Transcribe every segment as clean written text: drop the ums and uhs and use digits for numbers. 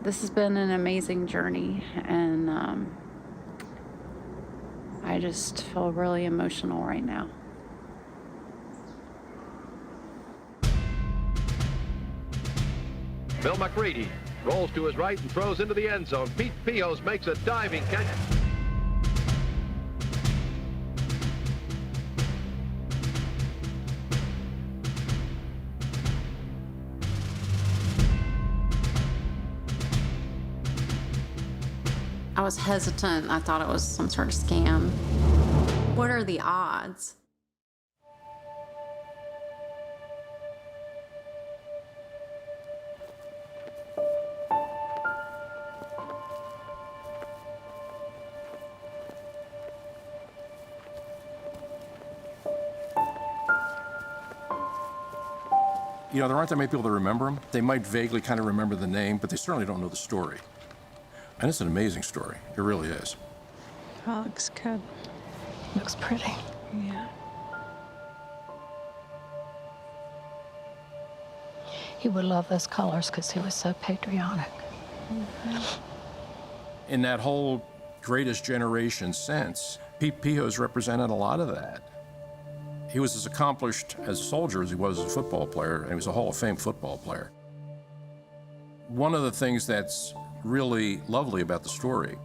This has been an amazing journey, and I just feel really emotional right now. Bill McCready rolls to his right and throws into the end zone. Pete Pihos makes a diving catch. I was hesitant. I thought it was some sort of scam. What are the odds? You know, there aren't that many people that remember him. They might vaguely kind of remember the name, but they certainly don't know the story. And it's an amazing story. It really is. Oh, looks good. Looks pretty. Yeah. He would love those colors because he was so patriotic. In that whole greatest generation sense, Pete Pihos represented a lot of that. He was as accomplished as a soldier as he was as a football player, and he was a Hall of Fame football player. One of the things that's really lovely about the story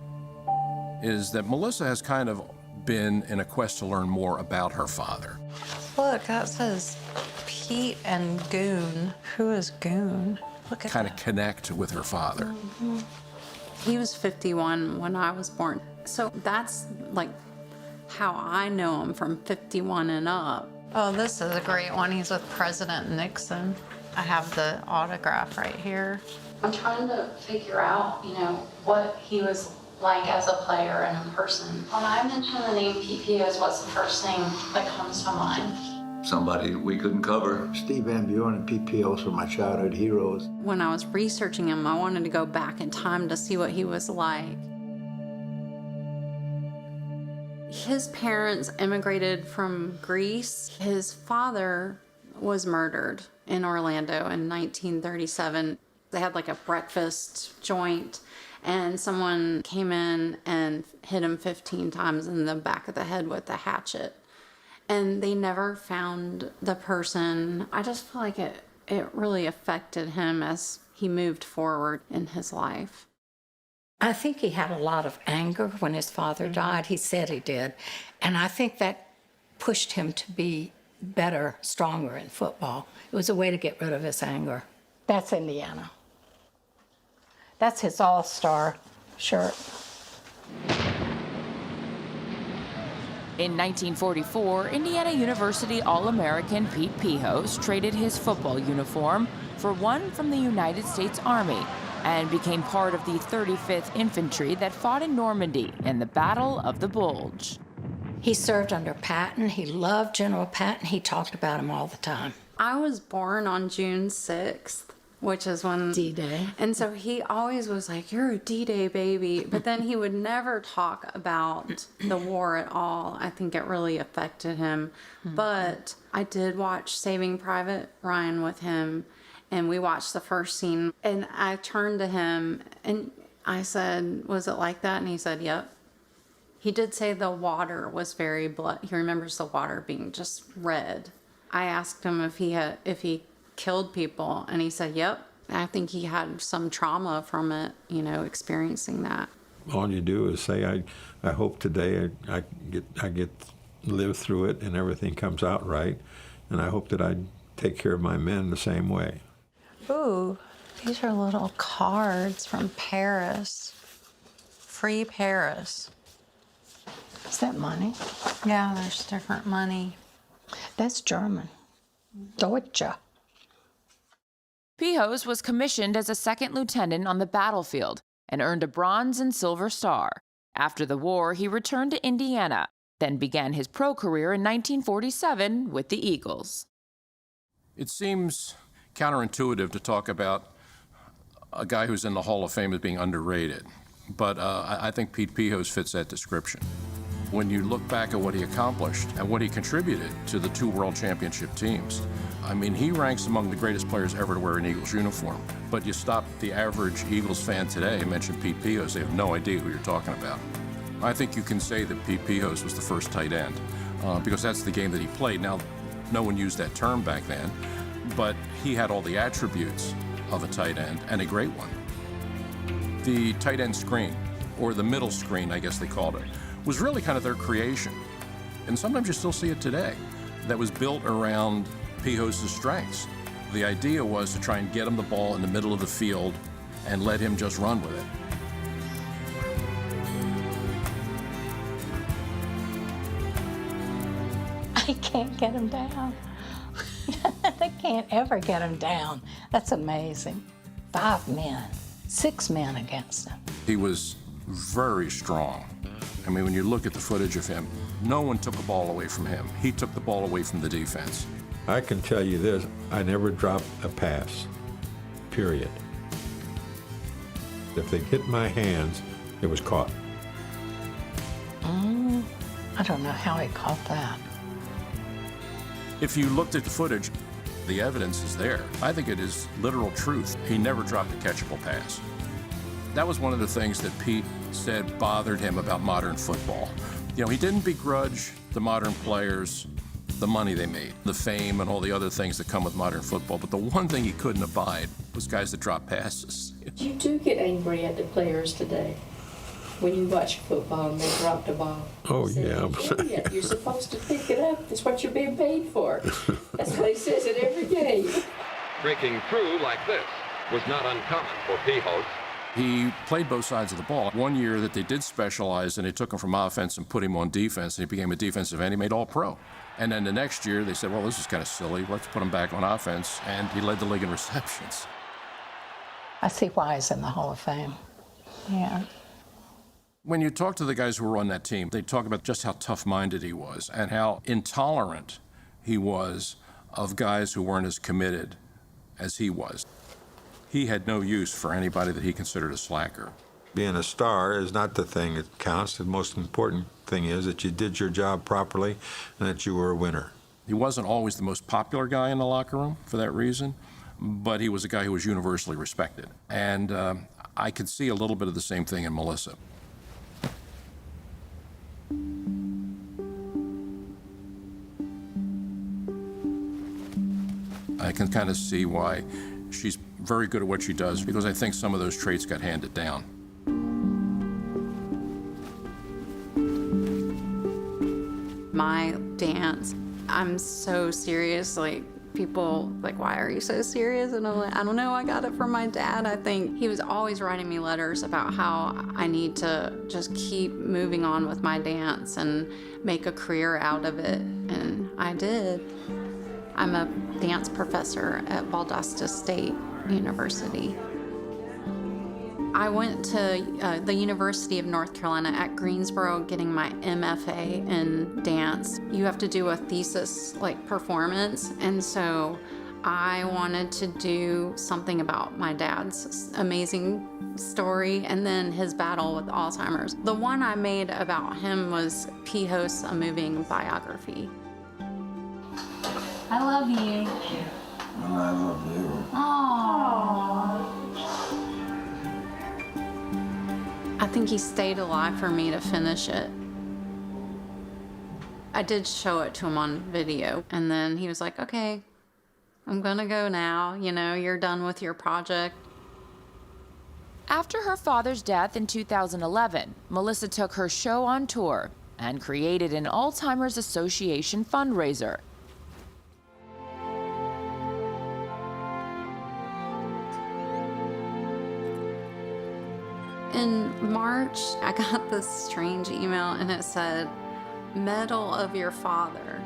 is that Melissa has kind of been in a quest to learn more about her father. Look, that says Pete and Goon. Who is Goon? Look at Kind of that. connect with her father. He was 51 when I was born. So that's like how I know him, from 51 and up. Oh, this is a great one. He's with President Nixon. I have the autograph right here. I'm trying to figure out, what he was like as a player and in person. When I mention the name Pete Pihos, what's the first thing that comes to mind? Somebody we couldn't cover. Steve Van Buren and Pete Pihos were my childhood heroes. When I was researching him, I wanted to go back in time to see what he was like. His parents immigrated from Greece. His father was murdered in Orlando in 1937. They had like a breakfast joint, and someone came in and hit him 15 times in the back of the head with a hatchet. And they never found the person. I just feel like it really affected him as he moved forward in his life. I think he had a lot of anger when his father died. He said he did. And I think that pushed him to be better, stronger in football. It was a way to get rid of his anger. That's Indiana. That's his all-star shirt. In 1944, Indiana University All-American Pete Pihos traded his football uniform for one from the United States Army and became part of the 35th Infantry that fought in Normandy in the Battle of the Bulge. He served under Patton. He loved General Patton. He talked about him all the time. I was born on June 6th, which is when D-Day. And so he always was like, "You're a D-Day baby," but then he would never talk about the war at all. I think it really affected him. But I did watch Saving Private Ryan with him, and we watched the first scene, and I turned to him and I said, "Was it like that?" And he said, "Yep." He did say the water was very blood. He remembers the water being just red. I asked him if he killed people, and he said, "Yep." I think he had some trauma from it, experiencing that. All you do is say, I hope today I get live through it and everything comes out right, and I hope that I take care of my men the same way. Ooh, these are little cards from Paris. Free Paris. Is that money? Yeah, there's different money. That's German. Deutsche. Pihos was commissioned as a second lieutenant on the battlefield and earned a Bronze and Silver Star. After the war, he returned to Indiana, then began his pro career in 1947 with the Eagles. It seems counterintuitive to talk about a guy who's in the Hall of Fame as being underrated, but I think Pete Pihos fits that description. when you look back at what he accomplished and what he contributed to the 2 World Championship teams. I mean, he ranks among the greatest players ever to wear an Eagles uniform. But you stop the average Eagles fan today and mention Pete Pihos, they have no idea who you're talking about. I think you can say that Pete Pihos was the first tight end because that's the game that he played. Now, no one used that term back then, but he had all the attributes of a tight end, and a great one. The tight end screen, or the middle screen, I guess they called it, was really kind of their creation. And sometimes you still see it today. That was built around Pihos' strengths. The idea was to try and get him the ball in the middle of the field and let him just run with it. I can't get him down. They can't ever get him down. That's amazing. 5 men, 6 men against him. He was very strong. I mean, when you look at the footage of him, no one took a ball away from him. He took the ball away from the defense. I can tell you this, I never dropped a pass, period. If they hit my hands, it was caught. I don't know how he caught that. If you looked at the footage, the evidence is there. I think it is literal truth. He never dropped a catchable pass. That was one of the things that Pete said bothered him about modern football. You know, he didn't begrudge the modern players the money they made, the fame and all the other things that come with modern football, but the one thing he couldn't abide was guys that drop passes. You do get angry at the players today when you watch football and they drop the ball. Oh, yeah. Yeah, you're supposed to pick it up. That's what you're being paid for. That's what he says it every game. Breaking through like this was not uncommon for Pihos. He played both sides of the ball. One year that they did specialize and they took him from offense and put him on defense, and he became a defensive end. He made All-Pro. And then the next year they said, well, this is kind of silly. Let's put him back on offense. And he led the league in receptions. I see why he's in the Hall of Fame. Yeah. When you talk to the guys who were on that team, they talk about just how tough-minded he was and how intolerant he was of guys who weren't as committed as he was. He had no use for anybody that he considered a slacker. Being a star is not the thing that counts. The most important thing is that you did your job properly and that you were a winner. He wasn't always the most popular guy in the locker room for that reason, but he was a guy who was universally respected. And I could see a little bit of the same thing in Melissa. I can kind of see why she's very good at what she does, because I think some of those traits got handed down. My dance, I'm so serious. Like, people like, why are you so serious? And I'm like, I don't know, I got it from my dad. I think he was always writing me letters about how I need to just keep moving on with my dance and make a career out of it. And I did. I'm a dance professor at Valdosta State University. I went to the University of North Carolina at Greensboro getting my MFA in dance. You have to do a thesis like performance, and so I wanted to do something about my dad's amazing story and then his battle with Alzheimer's. The one I made about him was Pihos, a moving biography. I love you. I love you. Aww. I think he stayed alive for me to finish it. I did show it to him on video, and then he was like, okay, I'm gonna go now. You know, you're done with your project. After her father's death in 2011, Melissa took her show on tour and created an Alzheimer's Association fundraiser. In March, I got this strange email and it said, Medal of your father.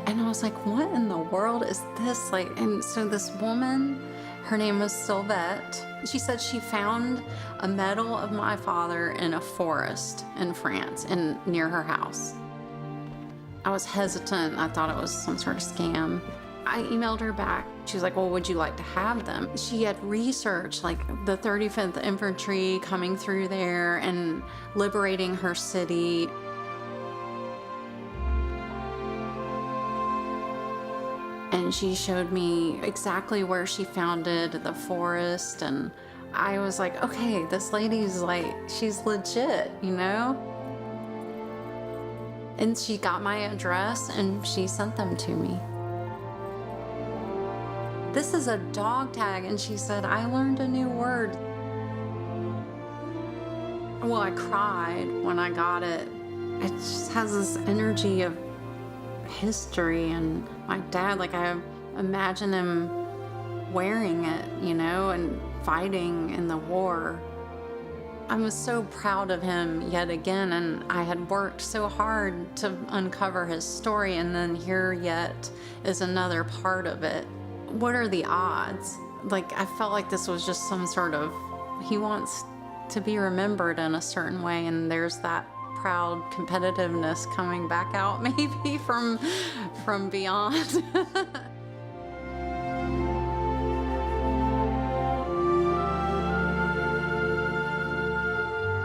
And I was like, what in the world is this? Like, and so this woman, her name was Sylvette. She said she found a medal of my father in a forest in France near her house. I was hesitant. I thought it was some sort of scam. I emailed her back. She was like, well, would you like to have them? She had researched like the 35th Infantry coming through there and liberating her city. And she showed me exactly where she founded the forest, and I was like, okay, this lady's like, she's legit, you know? And she got my address and she sent them to me. This is a dog tag, and she said, I learned a new word. Well, I cried when I got it. It just has this energy of history, and my dad, like, I imagine him wearing it, you know, and fighting in the war. I was so proud of him yet again, and I had worked so hard to uncover his story, and then here yet is another part of it. What are the odds? Like, I felt like this was just some sort of, he wants to be remembered in a certain way, and there's that proud competitiveness coming back out maybe from beyond.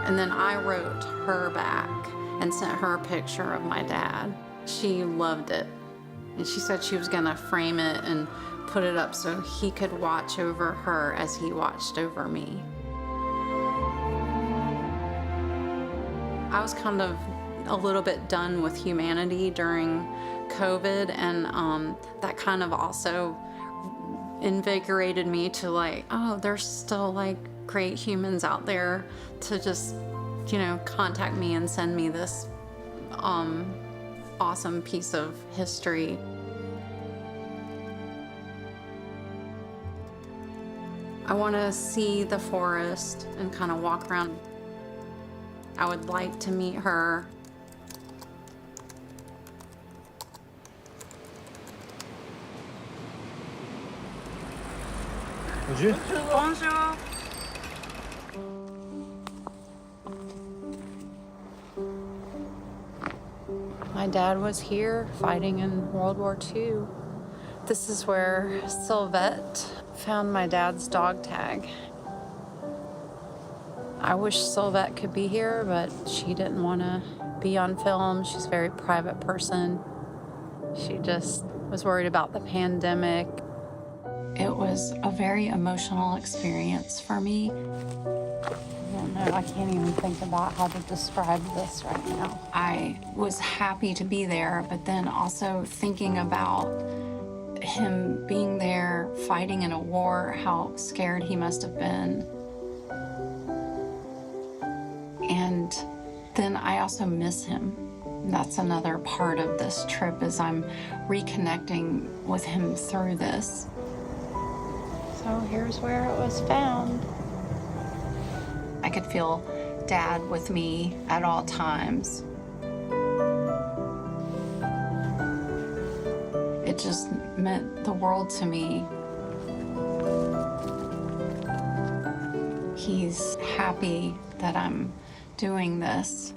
And then I wrote her back and sent her a picture of my dad. She loved it. And she said she was gonna frame it and put it up so he could watch over her as he watched over me. I was kind of a little bit done with humanity during COVID, and that kind of also invigorated me to like, oh, there's still like great humans out there to just, you know, contact me and send me this awesome piece of history. I want to see the forest and kind of walk around. I would like to meet her. Bonjour. My dad was here fighting in World War II. This is where Sylvette found my dad's dog tag. I wish Sylvette could be here, but she didn't want to be on film. She's a very private person. She just was worried about the pandemic. It was a very emotional experience for me. I don't know, I can't even think about how to describe this right now. I was happy to be there, but then also thinking about him being there fighting in a war, how scared he must have been. And then I also miss him. That's another part of this trip, is I'm reconnecting with him through this. So here's where it was found. I could feel Dad with me at all times. It just meant the world to me. He's happy that I'm doing this.